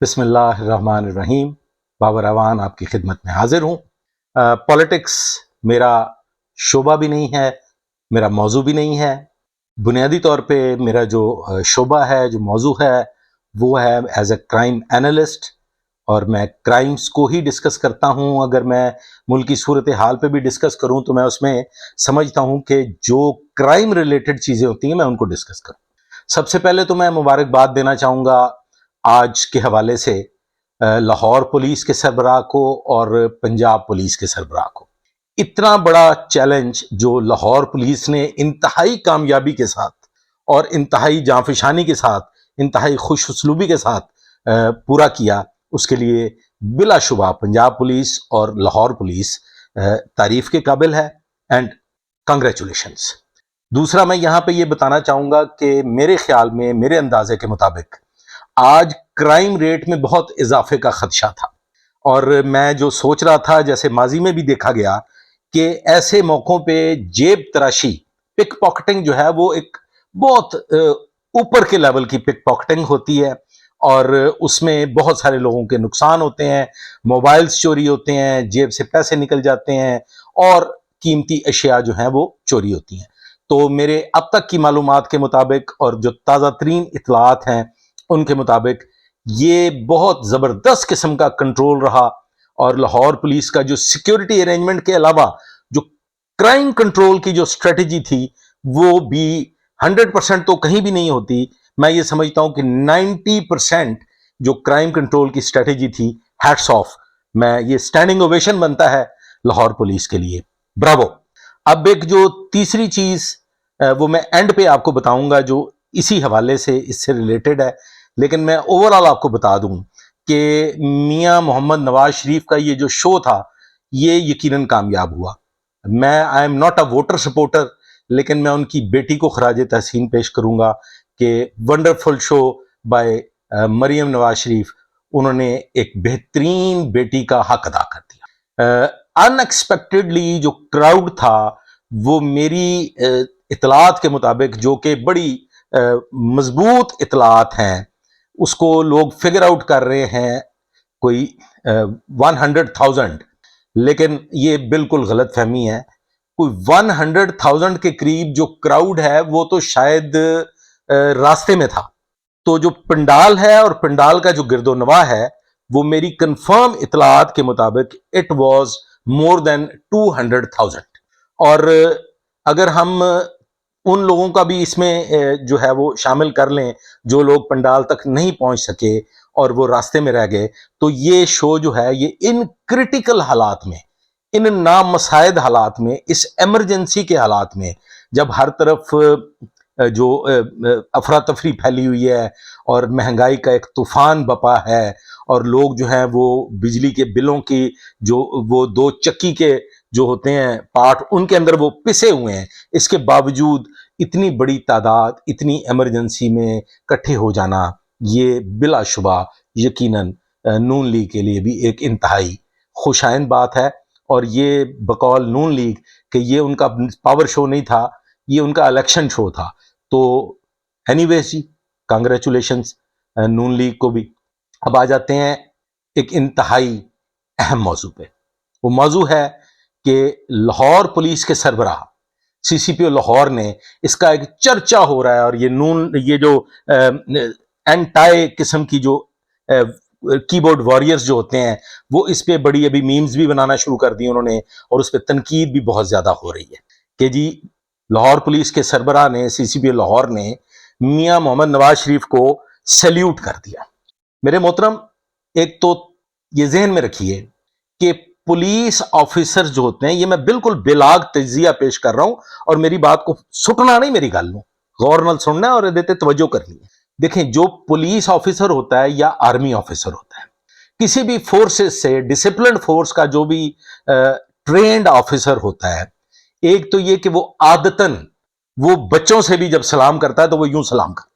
بسم اللہ الرحمن الرحیم. بابر اعوان آپ کی خدمت میں حاضر ہوں. پولیٹکس میرا شعبہ بھی نہیں ہے، میرا موضوع بھی نہیں ہے. بنیادی طور پہ میرا جو شعبہ ہے، جو موضوع ہے، وہ ہے ایز اے کرائم اینالسٹ، اور میں کرائمز کو ہی ڈسکس کرتا ہوں. اگر میں ملکی صورتحال پہ بھی ڈسکس کروں تو میں اس میں سمجھتا ہوں کہ جو کرائم ریلیٹڈ چیزیں ہوتی ہیں میں ان کو ڈسکس کروں. سب سے پہلے تو میں مبارکباد دینا چاہوں گا آج کے حوالے سے لاہور پولیس کے سربراہ کو اور پنجاب پولیس کے سربراہ کو. اتنا بڑا چیلنج جو لاہور پولیس نے انتہائی کامیابی کے ساتھ اور انتہائی جانفشانی کے ساتھ، انتہائی خوش اسلوبی کے ساتھ پورا کیا، اس کے لیے بلا شبہ پنجاب پولیس اور لاہور پولیس تعریف کے قابل ہے، اینڈ کنگریچولیشنز. دوسرا میں یہاں پہ یہ بتانا چاہوں گا کہ میرے خیال میں، میرے اندازے کے مطابق آج کرائم ریٹ میں بہت اضافے کا خدشہ تھا، اور میں جو سوچ رہا تھا، جیسے ماضی میں بھی دیکھا گیا کہ ایسے موقعوں پہ جیب تراشی، پک پاکٹنگ جو ہے وہ ایک بہت اوپر کے لیول کی پک پاکٹنگ ہوتی ہے، اور اس میں بہت سارے لوگوں کے نقصان ہوتے ہیں. موبائلز چوری ہوتے ہیں، جیب سے پیسے نکل جاتے ہیں، اور قیمتی اشیاء جو ہیں وہ چوری ہوتی ہیں. تو میرے اب تک کی معلومات کے مطابق اور جو تازہ ترین اطلاعات ہیں ان کے مطابق یہ بہت زبردست قسم کا کنٹرول رہا، اور لاہور پولیس کا جو سیکیورٹی ارینجمنٹ کے علاوہ جو کرائم کنٹرول کی جو اسٹریٹجی تھی وہ بھی 100% تو کہیں بھی نہیں ہوتی. میں یہ سمجھتا ہوں کہ 90% جو کرائم کنٹرول کی اسٹریٹجی تھی، ہیٹس آف. میں یہ اسٹینڈنگ اوویشن بنتا ہے لاہور پولیس کے لیے. براوو. اب ایک جو تیسری چیز وہ میں اینڈ پہ آپ کو بتاؤں گا جو اسی حوالے سے اس سے ریلیٹڈ ہے، لیکن میں اوور آل آپ کو بتا دوں کہ میاں محمد نواز شریف کا یہ جو شو تھا یہ یقیناً کامیاب ہوا. میں I am not a voter supporter, لیکن میں ان کی بیٹی کو خراج تحسین پیش کروں گا کہ wonderful show by Maryam Nawaz Sharif. انہوں نے ایک بہترین بیٹی کا حق ادا کر دیا. ان ایکسپیکٹڈلی جو کراؤڈ تھا وہ میری اطلاعات کے مطابق، جو کہ بڑی مضبوط اطلاعات ہیں، اس کو لوگ فگر آؤٹ کر رہے ہیں کوئی 100,000، لیکن یہ بالکل غلط فہمی ہے. کوئی 100,000 کے قریب جو کراؤڈ ہے وہ تو شاید راستے میں تھا. تو جو پنڈال ہے اور پنڈال کا جو گرد و نواح ہے وہ میری کنفرم اطلاعات کے مطابق اٹ واز مور دین 200,000. اور اگر ہم ان لوگوں کا بھی اس میں جو ہے وہ شامل کر لیں جو لوگ پنڈال تک نہیں پہنچ سکے اور وہ راستے میں رہ گئے، تو یہ شو جو ہے یہ ان کرٹیکل حالات میں، ان نامساعد حالات میں، اس ایمرجنسی کے حالات میں، جب ہر طرف جو افراتفری پھیلی ہوئی ہے اور مہنگائی کا ایک طوفان بپا ہے، اور لوگ جو ہیں وہ بجلی کے بلوں کی جو وہ 2 چکی کے جو ہوتے ہیں پارٹ، ان کے اندر وہ پسے ہوئے ہیں، اس کے باوجود اتنی بڑی تعداد اتنی ایمرجنسی میں کٹھے ہو جانا، یہ بلا شبہ یقیناً نون لیگ کے لیے بھی ایک انتہائی خوش آئند بات ہے. اور یہ بقول نون لیگ کہ یہ ان کا پاور شو نہیں تھا، یہ ان کا الیکشن شو تھا. تو اینی ویز جی، کانگریچولیشنز نون لیگ کو بھی. اب آ جاتے ہیں ایک انتہائی اہم موضوع پہ. وہ موضوع ہے کہ لاہور پولیس کے سربراہ سی سی پی او لاہور نے، اس کا ایک چرچا ہو رہا ہے، اور یہ جو اینٹائی قسم کی جو کی بورڈ واریئرز جو ہوتے ہیں وہ اس پہ بڑی ابھی میمز بھی بنانا شروع کر دی انہوں نے، اور اس پہ تنقید بھی بہت زیادہ ہو رہی ہے کہ جی لاہور پولیس کے سربراہ نے، سی سی پی او لاہور نے میاں محمد نواز شریف کو سیلیوٹ کر دیا. میرے محترم، ایک تو یہ ذہن میں رکھیے کہ پولیس آفیسر جو ہوتے ہیں، یہ میں بالکل بلاگ تجزیہ پیش کر رہا ہوں، اور میری بات کو سٹنا نہیں، میری گل نو غور نال سننا ہے اور دیتے توجہ کرنی ہے. دیکھیں، جو پولیس آفیسر ہوتا ہے یا آرمی آفیسر ہوتا ہے، کسی بھی فورسز سے، ڈسپلنڈ فورس کا جو بھی ٹرینڈ آفیسر ہوتا ہے، ایک تو یہ کہ وہ عادتاً وہ بچوں سے بھی جب سلام کرتا ہے تو وہ یوں سلام کرتا ہے.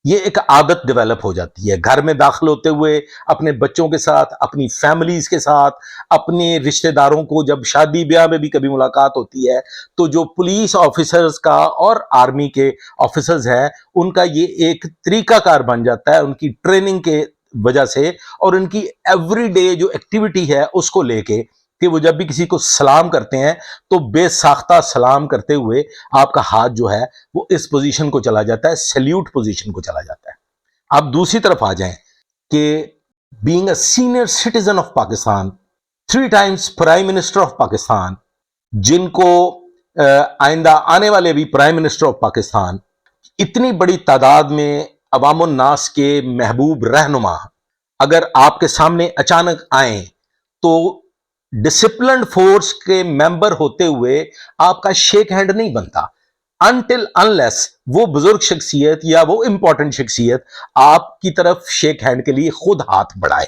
یہ ایک عادت ڈیولپ ہو جاتی ہے. گھر میں داخل ہوتے ہوئے اپنے بچوں کے ساتھ، اپنی فیملیز کے ساتھ، اپنے رشتہ داروں کو جب شادی بیاہ میں بھی کبھی ملاقات ہوتی ہے تو جو پولیس آفیسرز کا اور آرمی کے آفیسرز ہیں ان کا یہ ایک طریقہ کار بن جاتا ہے، ان کی ٹریننگ کے وجہ سے اور ان کی ایوری ڈے جو ایکٹیویٹی ہے اس کو لے کے کہ وہ جب بھی کسی کو سلام کرتے ہیں تو بے ساختہ سلام کرتے ہوئے آپ کا ہاتھ جو ہے وہ اس پوزیشن کو چلا جاتا ہے, سیلیوٹ پوزیشن کو چلا جاتا ہے. آپ دوسری طرف آ جائیں کہ being a senior citizen of Pakistan, 3 times prime minister of Pakistan, جن کو آئندہ آنے والے بھی پرائم منسٹر آف پاکستان, اتنی بڑی تعداد میں عوام الناس کے محبوب رہنما اگر آپ کے سامنے اچانک آئیں تو ڈسپلنڈ فورس کے ممبر ہوتے ہوئے آپ کا شیک ہینڈ نہیں بنتا انٹل انلیس وہ بزرگ شخصیت یا وہ امپورٹنٹ شخصیت آپ کی طرف شیک ہینڈ کے لیے خود ہاتھ بڑھائے.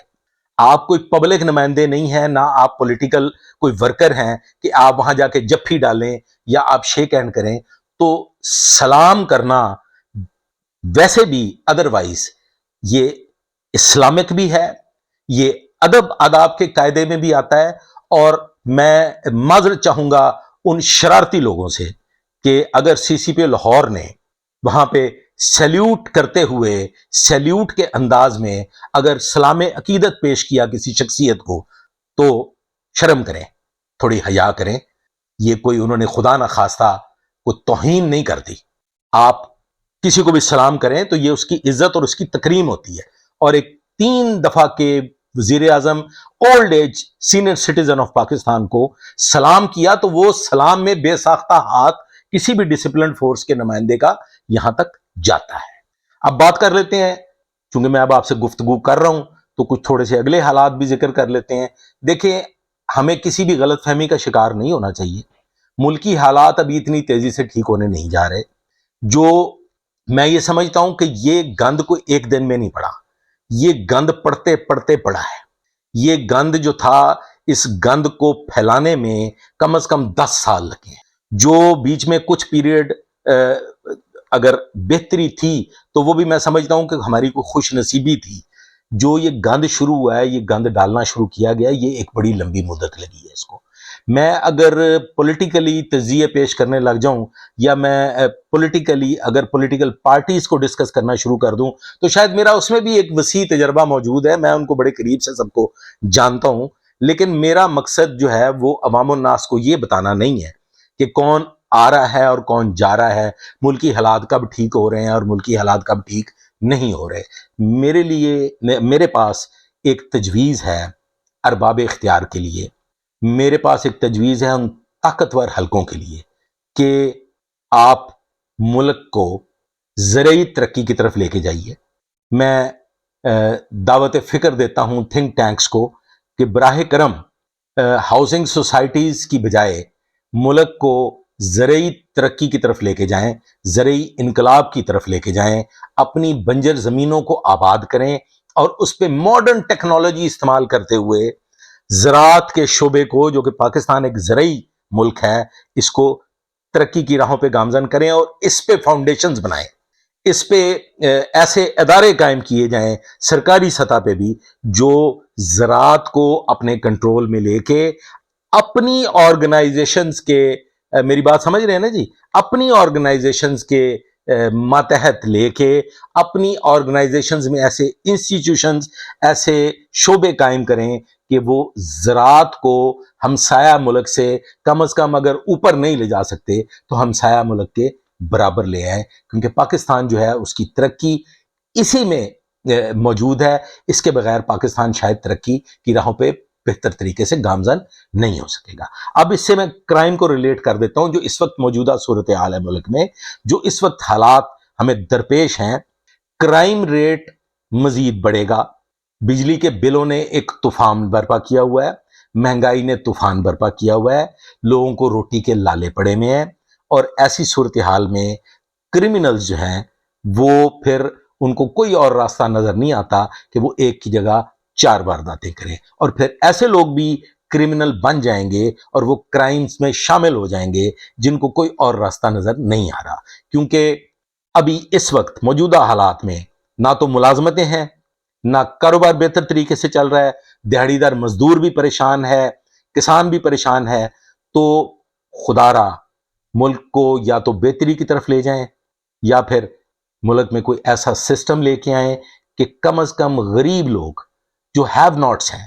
آپ کوئی پبلک نمائندے نہیں ہیں, نہ آپ پولیٹیکل کوئی ورکر ہیں کہ آپ وہاں جا کے جفی ڈالیں یا آپ شیک ہینڈ کریں. تو سلام کرنا ویسے بھی ادروائز یہ اسلامک بھی ہے, یہ ادب آداب کے قاعدے میں بھی آتا ہے. اور میں معذرت چاہوں گا ان شرارتی لوگوں سے کہ اگر سی سی پی لاہور نے وہاں پہ سیلیوٹ کرتے ہوئے سیلیوٹ کے انداز میں اگر سلام عقیدت پیش کیا کسی شخصیت کو تو شرم کریں, تھوڑی حیا کریں. یہ کوئی انہوں نے خدا نہ خواستہ کوئی توہین نہیں کرتی. آپ کسی کو بھی سلام کریں تو یہ اس کی عزت اور اس کی تکریم ہوتی ہے. اور ایک 3 دفعہ کے وزیر اعظم old age senior citizen of Pakistan کو سلام کیا تو وہ سلام میں بے ساختہ ہاتھ کسی بھی ڈسپلنڈ فورس کے نمائندے کا یہاں تک جاتا ہے. اب بات کر لیتے ہیں, چونکہ میں اب آپ سے گفتگو کر رہا ہوں تو کچھ تھوڑے سے اگلے حالات بھی ذکر کر لیتے ہیں. دیکھیں, ہمیں کسی بھی غلط فہمی کا شکار نہیں ہونا چاہیے. ملکی حالات ابھی اتنی تیزی سے ٹھیک ہونے نہیں جا رہے. جو میں یہ سمجھتا ہوں کہ یہ گند کوئی ایک دن میں نہیں پڑا, یہ گند پڑتے پڑتے پڑا ہے. یہ گند جو تھا, اس گند کو پھیلانے میں کم از کم 10 سال لگے ہیں. جو بیچ میں کچھ پیریڈ اگر بہتری تھی تو وہ بھی میں سمجھتا ہوں کہ ہماری کوئی خوش نصیبی تھی. جو یہ گند شروع ہوا ہے, یہ گند ڈالنا شروع کیا گیا, یہ ایک بڑی لمبی مدت لگی ہے اس کو. میں اگر پولیٹیکلی تجزیے پیش کرنے لگ جاؤں یا میں پولیٹیکلی اگر پولیٹیکل پارٹیز کو ڈسکس کرنا شروع کر دوں تو شاید میرا اس میں بھی ایک وسیع تجربہ موجود ہے, میں ان کو بڑے قریب سے سب کو جانتا ہوں. لیکن میرا مقصد جو ہے وہ عوام الناس کو یہ بتانا نہیں ہے کہ کون آ رہا ہے اور کون جا رہا ہے, ملکی حالات کب ٹھیک ہو رہے ہیں اور ملکی حالات کب ٹھیک نہیں ہو رہے. میرے پاس ایک تجویز ہے ارباب اختیار کے لیے, میرے پاس ایک تجویز ہے ان طاقتور حلقوں کے لیے کہ آپ ملک کو زرعی ترقی کی طرف لے کے جائیے. میں دعوت فکر دیتا ہوں تھنک ٹینکس کو کہ براہ کرم ہاؤسنگ سوسائٹیز کی بجائے ملک کو زرعی ترقی کی طرف لے کے جائیں, زرعی انقلاب کی طرف لے کے جائیں. اپنی بنجر زمینوں کو آباد کریں اور اس پہ ماڈرن ٹیکنالوجی استعمال کرتے ہوئے زراعت کے شعبے کو, جو کہ پاکستان ایک زرعی ملک ہے, اس کو ترقی کی راہوں پہ گامزن کریں اور اس پہ فاؤنڈیشنز بنائیں. اس پہ ایسے ادارے قائم کیے جائیں سرکاری سطح پہ بھی جو زراعت کو اپنے کنٹرول میں لے کے اپنی آرگنائزیشنز کے, میری بات سمجھ رہے ہیں نا جی, اپنی آرگنائزیشنز کے ماتحت لے کے اپنی آرگنائزیشنز میں ایسے انسٹیٹیوشنز, ایسے شعبے قائم کریں کہ وہ زراعت کو ہمسایہ ملک سے کم از کم اگر اوپر نہیں لے جا سکتے تو ہمسایہ ملک کے برابر لے آئیں. کیونکہ پاکستان جو ہے اس کی ترقی اسی میں موجود ہے. اس کے بغیر پاکستان شاید ترقی کی راہوں پہ بہتر طریقے سے گامزن نہیں ہو سکے گا. اب اس سے میں کرائم کو ریلیٹ کر دیتا ہوں, جو اس وقت موجودہ صورتحال ہے ملک میں, جو اس وقت حالات ہمیں درپیش ہیں. کرائم ریٹ مزید بڑھے گا. بجلی کے بلوں نے ایک طوفان برپا کیا ہوا ہے, مہنگائی نے طوفان برپا کیا ہوا ہے, لوگوں کو روٹی کے لالے پڑے میں ہیں. اور ایسی صورتحال میں کرمنلز جو ہیں وہ پھر ان کو کوئی اور راستہ نظر نہیں آتا کہ وہ ایک کی جگہ 4 وارداتیں کریں, اور پھر ایسے لوگ بھی کرمنل بن جائیں گے اور وہ کرائمز میں شامل ہو جائیں گے جن کو کوئی اور راستہ نظر نہیں آ رہا. کیونکہ ابھی اس وقت موجودہ حالات میں نہ تو ملازمتیں ہیں, نہ کاروبار بہتر طریقے سے چل رہا ہے, دیہڑی دار مزدور بھی پریشان ہے, کسان بھی پریشان ہے. تو خدا را ملک کو یا تو بہتری کی طرف لے جائیں یا پھر ملک میں کوئی ایسا سسٹم لے کے آئیں کہ کم از کم غریب لوگ جو ہیو ناٹس ہیں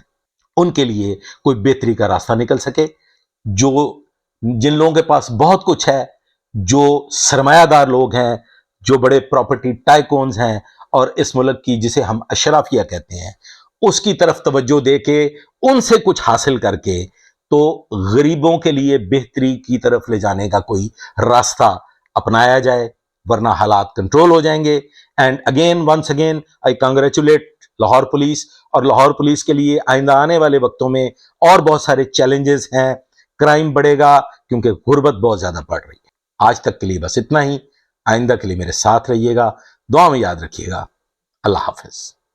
ان کے لیے کوئی بہتری کا راستہ نکل سکے. جو جن لوگوں کے پاس بہت کچھ ہے، جو سرمایہ دار لوگ ہیں، جو بڑے پراپرٹی ٹائکونز ہیں، اور اس ملک کی جسے ہم اشرافیہ کہتے ہیں اس کی طرف توجہ دے کے ان سے کچھ حاصل کر کے تو غریبوں کے لیے بہتری کی طرف لے جانے کا کوئی راستہ اپنایا جائے، ورنہ حالات کنٹرول ہو جائیں گے. And again once again I congratulate Lahore police, اور لاہور پولیس کے لیے آئندہ آنے والے وقتوں میں اور بہت سارے چیلنجز ہیں. کرائم بڑھے گا کیونکہ غربت بہت زیادہ بڑھ رہی ہے. آج تک کے لیے بس اتنا ہی. آئندہ کے لیے میرے ساتھ رہیے گا، دعا میں یاد رکھیے گا. اللہ حافظ.